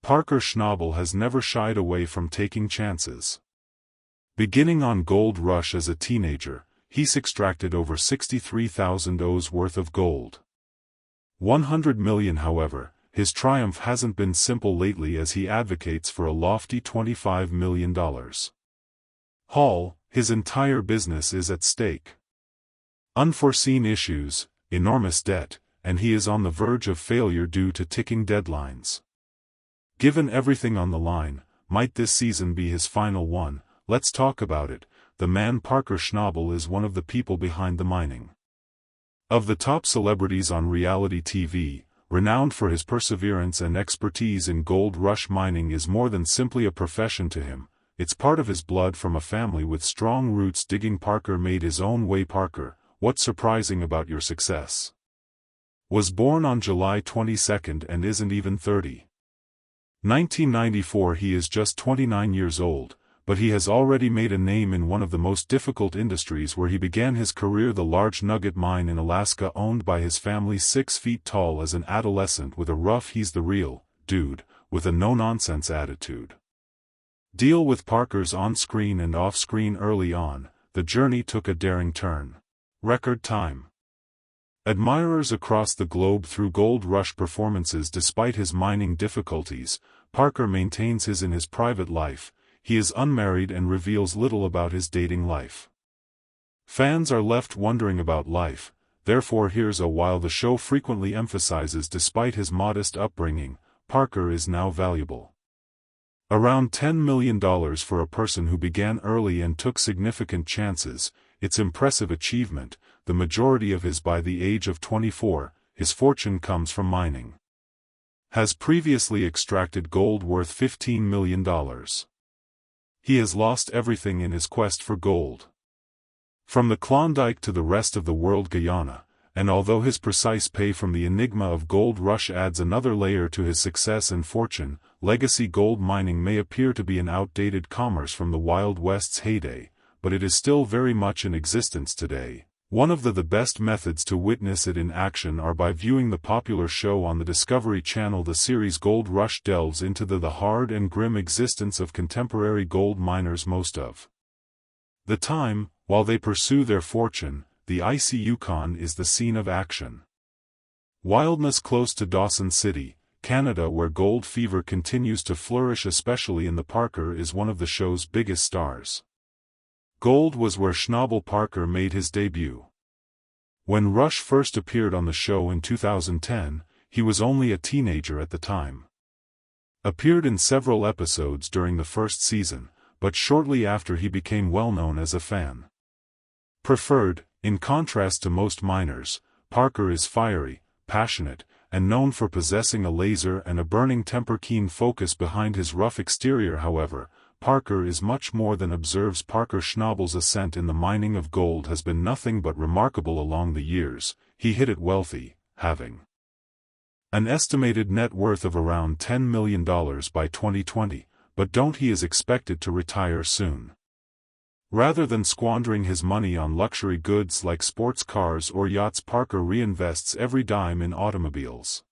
Parker Schnabel has never shied away from taking chances. Beginning on Gold Rush as a teenager, he's extracted over 63,000 O's worth of gold. 100 million, however, his triumph hasn't been simple lately as he advocates for a lofty $25 million haul. His entire business is at stake. Unforeseen issues, enormous debt, and he is on the verge of failure due to ticking deadlines. Given everything on the line, might this season be his final one? Let's talk about it. The man Parker Schnabel is one of the people behind the mining. Of the top celebrities on reality TV, renowned for his perseverance and expertise in gold rush mining is more than simply a profession to him. It's part of his blood from a family with strong roots digging. Parker made his own way. Parker, what's surprising about your success? Was born on July 22 and isn't even 30. 1994. He is just 29 years old, but he has already made a name in one of the most difficult industries where he began his career, the large nugget mine in Alaska owned by his family. 6 feet tall as an adolescent with a rough "he's the real dude" with a no-nonsense attitude. Deal with Parker's on-screen and off-screen. Early on, the journey took a daring turn. Record time. Admirers across the globe through Gold Rush performances. Despite his mining difficulties, Parker maintains in his private life. He is unmarried and reveals little about his dating life. Fans are left wondering about life, therefore here's a while the show frequently emphasizes. Despite his modest upbringing, Parker is now valuable. Around $10 million for a person who began early and took significant chances. It's impressive achievement, the majority of his by the age of 24. His fortune comes from mining. Has previously extracted gold worth $15 million. He has lost everything in his quest for gold. From the Klondike to the rest of the world, Guyana, and although his precise pay from the enigma of Gold Rush adds another layer to his success and fortune, legacy gold mining may appear to be an outdated commerce from the Wild West's heyday, but it is still very much in existence today. One of the best methods to witness it in action are by viewing the popular show on the Discovery Channel. The series Gold Rush delves into the hard and grim existence of contemporary gold miners most of the time. While they pursue their fortune, the icy Yukon is the scene of action. Wildness close to Dawson City, Canada, where gold fever continues to flourish, especially in the. Parker is one of the show's biggest stars. Gold was where Schnabel Parker made his debut. When Rush first appeared on the show in 2010, he was only a teenager at the time. Appeared in several episodes during the first season, but shortly after he became well known as a fan. Preferred. In contrast to most miners, Parker is fiery, passionate, and known for possessing a laser and a burning temper. Keen focus behind his rough exterior. However, Parker is much more than observes. Parker Schnabel's ascent in the mining of gold has been nothing but remarkable along the years. He hit it wealthy, having an estimated net worth of around $10 million by 2020, but he is expected to retire soon. Rather than squandering his money on luxury goods like sports cars or yachts, Parker reinvests every dime in automobiles.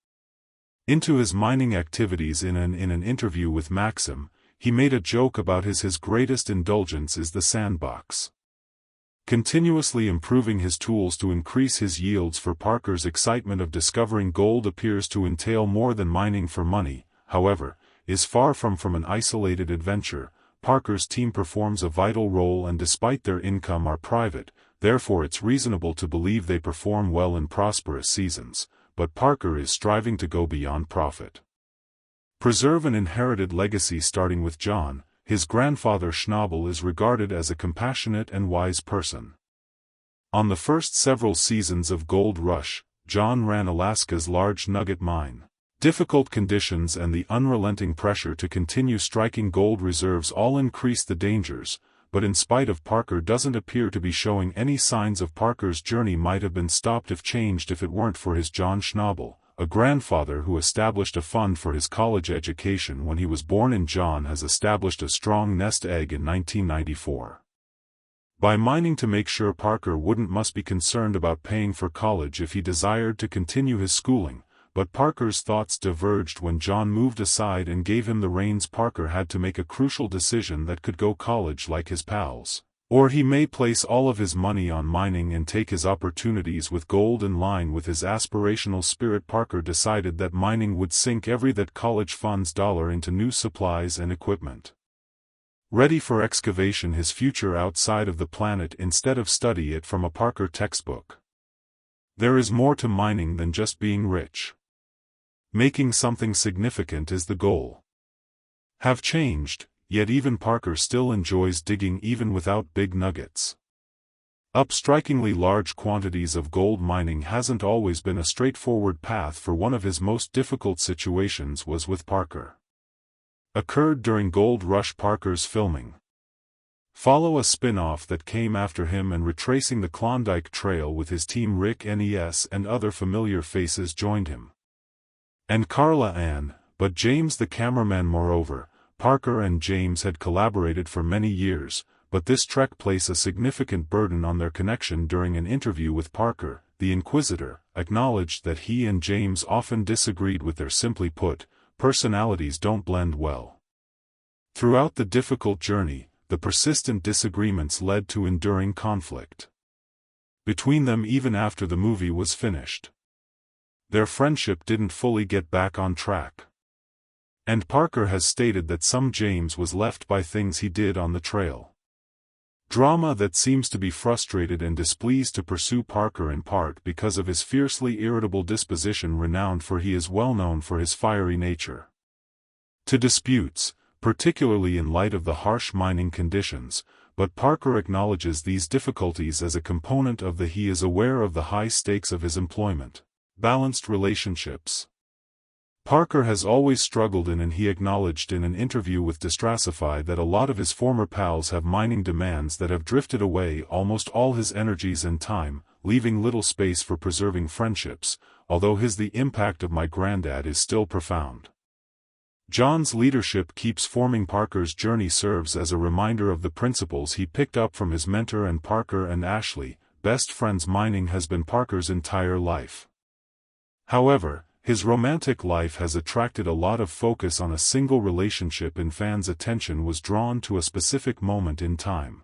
Into his mining activities. In an interview with Maxim, he made a joke about his greatest indulgence is the sandbox. Continuously improving his tools to increase his yields. For Parker's excitement of discovering gold appears to entail more than mining for money, however, is far from an isolated adventure. Parker's team performs a vital role, and despite their income are private, therefore it's reasonable to believe they perform well in prosperous seasons, but Parker is striving to go beyond profit. Preserve an inherited legacy. Starting with John, his grandfather. Schnabel is regarded as a compassionate and wise person. On the first several seasons of Gold Rush, John ran Alaska's large nugget mine. Difficult conditions and the unrelenting pressure to continue striking gold reserves all increased the dangers, but in spite of, Parker doesn't appear to be showing any signs of. Parker's journey might have been stopped if it weren't for his John Schnabel, a grandfather who established a fund for his college education when he was born. And John has established a strong nest egg in 1994. By mining to make sure Parker must be concerned about paying for college if he desired to continue his schooling. but Parker's thoughts diverged when John moved aside and gave him the reins. Parker had to make a crucial decision that could go college like his pals, or he may place all of his money on mining and take his opportunities with gold. In line with his aspirational spirit, Parker decided that mining would sink every that college fund's dollar into new supplies and equipment, ready for excavation, his future outside of the planet instead of study it from a Parker textbook. There is more to mining than just being rich. Making something significant is the goal. Have changed, yet even Parker still enjoys digging even without big nuggets. Up strikingly large quantities of gold. Mining hasn't always been a straightforward path. For one of his most difficult situations was with Parker. Occurred during Gold Rush. Parker's filming follow a spin-off that came after him, and retracing the Klondike Trail with his team. Rick Nes and other familiar faces joined him, and Carla Ann, but James the cameraman. Moreover, Parker and James had collaborated for many years, but this trek placed a significant burden on their connection. During an interview with Parker, the Inquisitor acknowledged that he and James often disagreed with their, simply put, personalities don't blend well. Throughout the difficult journey, the persistent disagreements led to enduring conflict between them even after the movie was finished. Their friendship didn't fully get back on track, and Parker has stated that some James was left by things he did on the trail. Drama that seems to be frustrated and displeased to pursue Parker, in part because of his fiercely irritable disposition, renowned for he is well known for his fiery nature. To disputes, particularly in light of the harsh mining conditions, but Parker acknowledges these difficulties as a component of the he is aware of the high stakes of his employment. Balanced relationships. Parker has always struggled in, and he acknowledged in an interview with Distrassify that a lot of his former pals have mining demands that have drifted away almost all his energies and time, leaving little space for preserving friendships, although the impact of my granddad is still profound. John's leadership keeps forming. Parker's journey serves as a reminder of the principles he picked up from his mentor, and Parker and Ashley, best friends. Mining has been Parker's entire life. However, his romantic life has attracted a lot of focus on a single relationship, and fans' attention was drawn to a specific moment in time.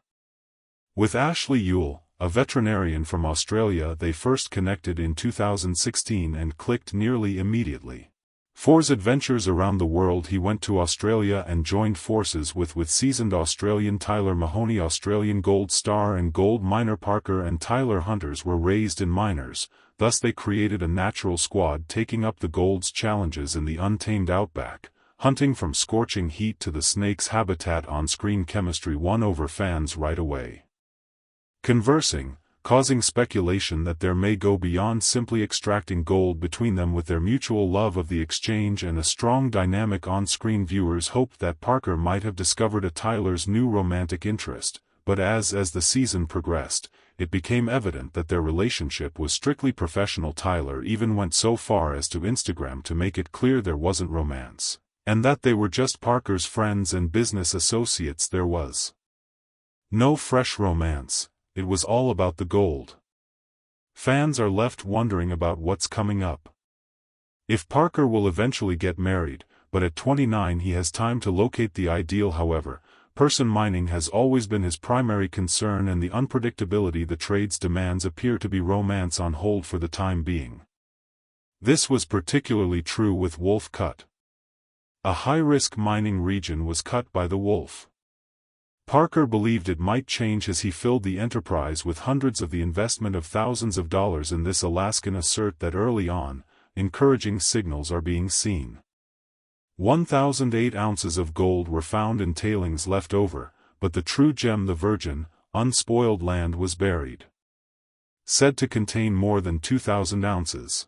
With Ashley Ewell, a veterinarian from Australia, they first connected in 2016 and clicked nearly immediately. For his adventures around the world, he went to Australia and joined forces with seasoned Australian Tyler Mahoney, Australian gold star and gold miner. Parker and Tyler hunters were raised in miners, thus they created a natural squad taking up the gold's challenges in the untamed outback, hunting from scorching heat to the snake's habitat. On-screen chemistry won over fans right away. Conversing, causing speculation that there may go beyond simply extracting gold between them. With their mutual love of the exchange and a strong dynamic on-screen, viewers hoped that Parker might have discovered a Tyler's new romantic interest, but as the season progressed, it became evident that their relationship was strictly professional. Tyler even went so far as to Instagram to make it clear there wasn't romance, and that they were just Parker's friends and business associates. There was no fresh romance. It was all about the gold. Fans are left wondering about what's coming up. If Parker will eventually get married, but at 29 he has time to locate the ideal. However, mining has always been his primary concern, and the unpredictability the trade's demands appear to be romance on hold for the time being. This was particularly true with Wolf Cut. A high-risk mining region was cut by the Wolf. Parker believed it might change as he filled the enterprise with hundreds of the investment of thousands of dollars in this Alaskan. Assert that early on, encouraging signals are being seen. 1,008 ounces of gold were found in tailings left over, but the true gem, the virgin, unspoiled land, was buried. Said to contain more than 2,000 ounces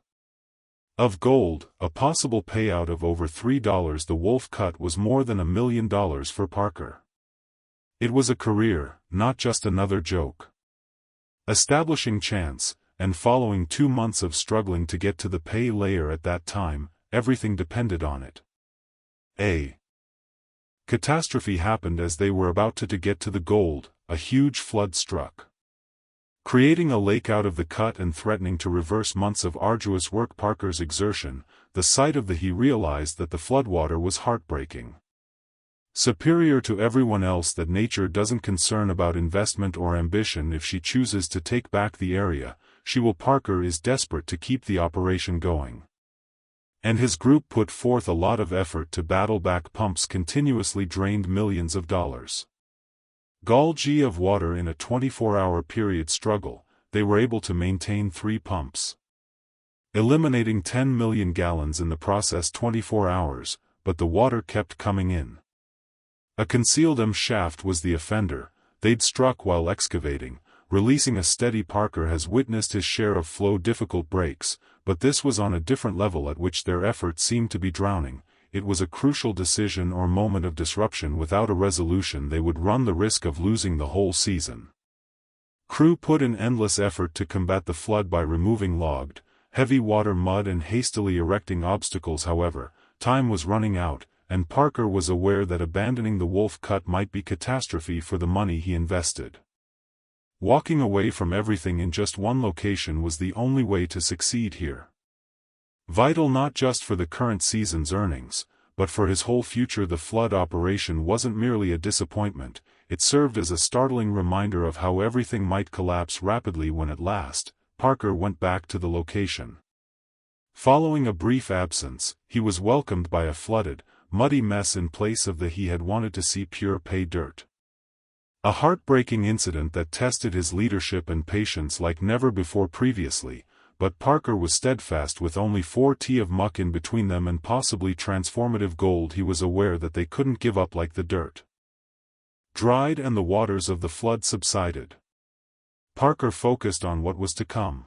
of gold, a possible payout of over $3. The Wolf Cut was more than $1 million for Parker. It was a career, not just another joke. Establishing Chance, and following 2 months of struggling to get to the pay layer. At that time, everything depended on it. A catastrophe happened as they were about to get to the gold. A huge flood struck. Creating a lake out of the cut and threatening to reverse months of arduous work. Parker's exertion, the sight of he realized that the floodwater was heartbreaking. Superior to everyone else, that nature doesn't concern about investment or ambition. If she chooses to take back the area, she will. Parker is desperate to keep the operation going. And his group put forth a lot of effort to battle back. Pumps continuously drained millions of dollars. Gallons of water in a 24-hour period struggle. They were able to maintain 3 pumps, eliminating 10 million gallons in the process. 24 hours, but the water kept coming in. A concealed shaft was the offender. They'd struck while excavating, releasing a steady. Parker has witnessed his share of flow difficult breaks, but this was on a different level at which their efforts seemed to be drowning. It was a crucial decision or moment of disruption. Without a resolution, they would run the risk of losing the whole season. Crew put in endless effort to combat the flood by removing logged, heavy water mud and hastily erecting obstacles. However, time was running out, and Parker was aware that abandoning the Wolf Cut might be catastrophe for the money he invested. Walking away from everything in just one location was the only way to succeed here. Vital not just for the current season's earnings, but for his whole future. The flood operation wasn't merely a disappointment, it served as a startling reminder of how everything might collapse rapidly when at last, Parker went back to the location. Following a brief absence, he was welcomed by a flooded, muddy mess in place of the he had wanted to see: pure pay dirt. A heartbreaking incident that tested his leadership and patience like never before previously, but Parker was steadfast. With only 4 tons of muck in between them and possibly transformative gold, he was aware that they couldn't give up. Like the dirt dried and the waters of the flood subsided, Parker focused on what was to come.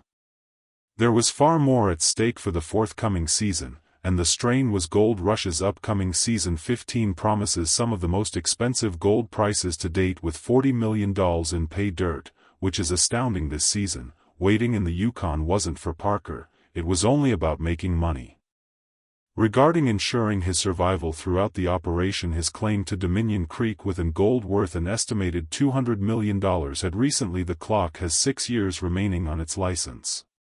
There was far more at stake for the forthcoming season, and the strain was Gold Rush's upcoming season. 15 promises some of the most expensive gold prices to date, with $40 million in pay dirt, which is astounding this season. Waiting in the Yukon wasn't for Parker, it was only about making money. Regarding ensuring his survival throughout the operation, his claim to Dominion Creek with an gold worth an estimated $200 million had recently. The clock has 6 years remaining on its license.